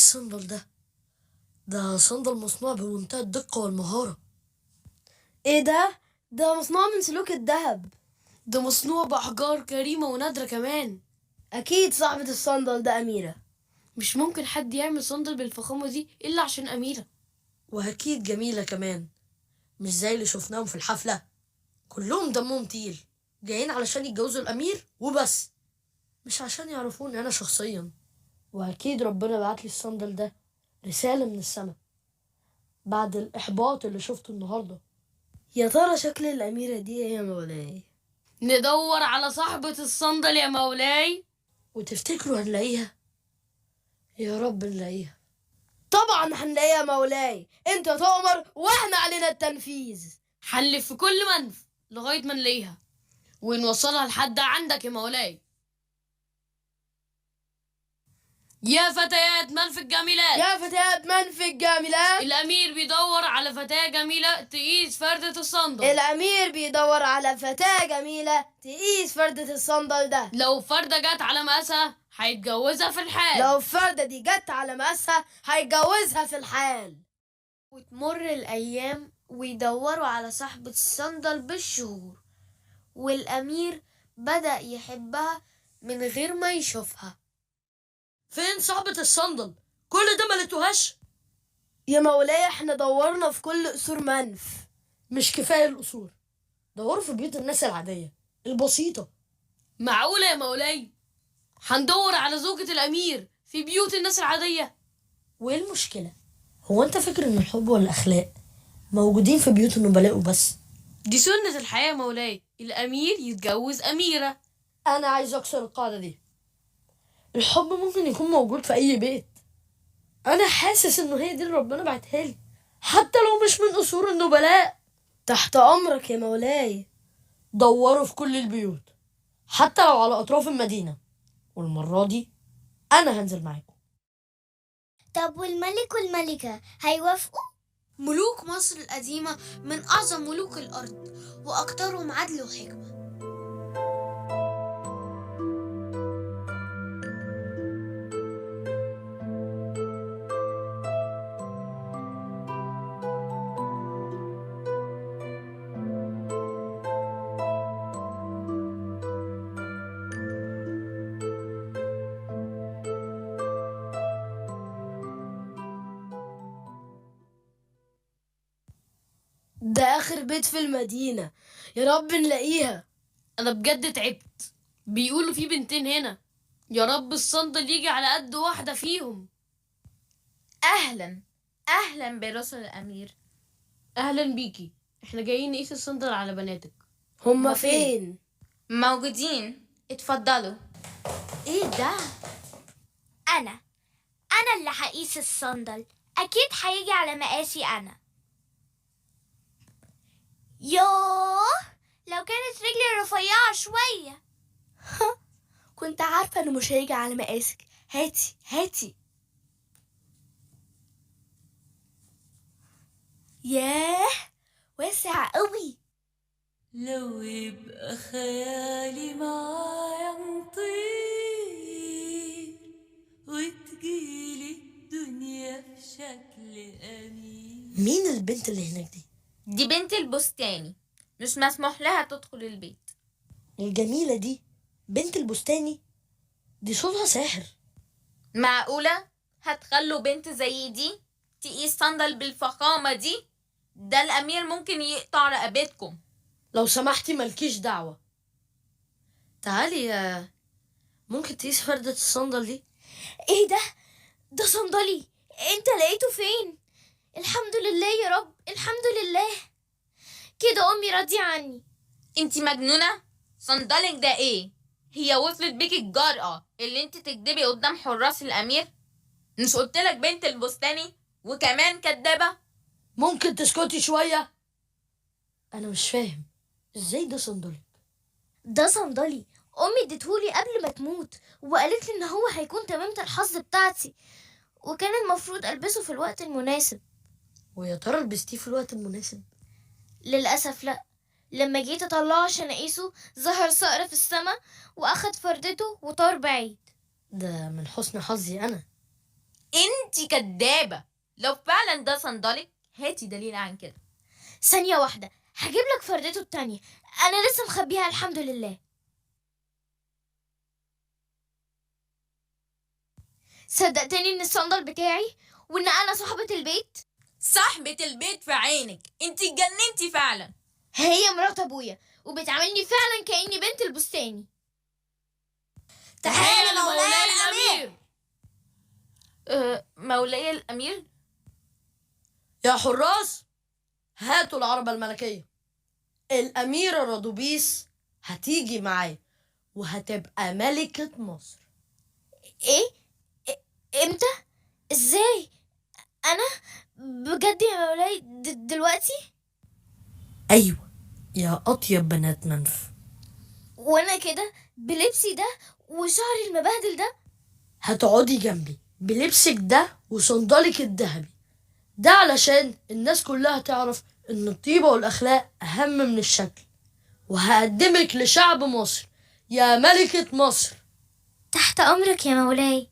الصندل ده صندل مصنوع بمنتهى الدقة والمهارة. ايه ده مصنوع من سلوك الذهب. ده مصنوع بأحجار كريمة ونادرة كمان. اكيد صاحبة الصندل ده أميرة. مش ممكن حد يعمل صندل بالفخامة دي إلا عشان أميرة. وأكيد جميلة كمان، مش زي اللي شفناهم في الحفلة، كلهم دمهم تقيل، جايين علشان يتجوزوا الأمير وبس، مش عشان يعرفوني أنا شخصيا. وأكيد ربنا بعتلي الصندل ده رسالة من السماء بعد الإحباط اللي شفته النهاردة. يا ترى شكل الأميرة دي ايه يا مولاي؟ ندور على صاحبة الصندل يا مولاي. وتفتكروا هنلاقيها؟ يا رب نلاقيها. طبعا هنلاقيها يا مولاي، انت تؤمر واحنا علينا التنفيذ. حلف في كل منف لغاية ما نلاقيها ونوصلها لحد عندك يا مولاي. يا فتيات منف الجميلات، يا فتيات منف الجميلات، الأمير بيدور على فتاة جميلة تقيس فردة الصندل. الأمير بيدور على فتاة جميلة تقيس فردة الصندل ده. لو فردة جت على مقاسها هيتجوزها في الحال. لو الفردة دي جت على مقاسها هيتجوزها في الحال. وتمر الأيام ويدوروا على صاحبة الصندل بالشهور، والأمير بدأ يحبها من غير ما يشوفها. فين صاحبة الصندل؟ كل ده ما لقيتوهاش. يا مولاي احنا دورنا في كل قصور منف. مش كفاية القصور، دوروا في بيوت الناس العادية البسيطة. معقولة يا مولاي هندور على زوجة الأمير في بيوت الناس العادية؟ وإيه المشكلة؟ هو أنت فاكر إن الحب والأخلاق موجودين في بيوت النبلاء وبس؟ دي سنة الحياة يا مولاي، الأمير يتجوز أميرة. أنا عايز أكسر القاعدة دي. الحب ممكن يكون موجود في أي بيت. أنا حاسس إنه هي دي اللي ربنا بعتها لي، حتى لو مش من قصور النبلاء. تحت أمرك يا مولاي. دوروا في كل البيوت حتى لو على أطراف المدينة، والمرة دي أنا هنزل معاكم. طب والملك والملكة هيوافقوا؟ ملوك مصر القديمة من أعظم ملوك الأرض وأكثرهم عدل وحكمة. ده آخر بيت في المدينة، يا رب نلاقيها. أنا بجد تعبت، بيقولوا في بنتين هنا، يا رب الصندل يجي على قد واحدة فيهم. أهلا برسل الأمير. أهلا بيكي، احنا جايين نقيس الصندل على بناتك. هما فين؟ موجودين، اتفضلوا. إيه ده؟ أنا اللي هقيس الصندل، أكيد هيجي على مقاسي أنا. يوه، لو كانت رجلي رفيعة شوية. كنت عارفة إنه مش هيجي على مقاسك. هاتي. ياه، واسع قوي. لو يبقى خيالي معايا نطير وتجيلي الدنيا في شكل أمير. مين البنت اللي هناك دي؟ دي بنت البستاني، مش مسموح لها تدخل البيت. الجميلة دي بنت البستاني؟ دي صوتها ساحر. معقولة هتخلوا بنت زي دي تقيس صندل بالفخامة دي؟ ده الأمير ممكن يقطع رقبتكم. لو سمحتي ملكيش دعوة. تعالي، ممكن تقيس فردة الصندل دي؟ إيه ده صندلي، أنت لقيته فين؟ الحمد لله يا رب، الحمد لله. كده أمي راضية عني. انتي مجنونة؟ صندلك ده ايه؟ هي وصلت بيكي الجرأة اللي انت تكدبي قدام حراس الأمير؟ مش قلتلك بنت البستاني وكمان كدابة؟ ممكن تسكتي شوية؟ أنا مش فاهم إزاي ده صندلك؟ ده صندلي، أمي اديتهولي قبل ما تموت وقالت لي إن هو هيكون تمامة الحظ بتاعتي، وكان المفروض ألبسه في الوقت المناسب. ويا ترى لبستيه في الوقت المناسب؟ للأسف لأ، لما جيت أطلعه عشان أقيسه ظهر صقر في السما وأخد فردته وطار بعيد. ده من حسن حظي أنا. انتي كدابة. لو فعلا ده صندلك هاتي دليل عن كده. ثانية واحدة، هجيب لك فردته التانية، أنا لسه مخبيها الحمد لله. صدقتني إن الصندل بتاعي وإن أنا صاحبة البيت؟ صاحبة البيت في عينك، انتي اتجننتي فعلا. هي مرات أبويا وبتعاملني فعلا كأني بنت البستاني. تحية لمولاي الأمير. مولاي الأمير؟ يا حراس، هاتوا العربة الملكية. الأميرة رضوبيس هتيجي معايا وهتبقى ملكة مصر. إيه؟ إمتى؟ إزاي؟ أنا؟ بجد يا مولاي دلوقتي؟ أيوة يا أطيب بنات منف. وأنا كده بلبسي ده وشعري المبهدل ده؟ هتقعدي جنبي بلبسك ده وصندلك الذهبي ده علشان الناس كلها تعرف إن الطيبة والأخلاق أهم من الشكل. وهقدمك لشعب مصر يا ملكة مصر. تحت أمرك يا مولاي.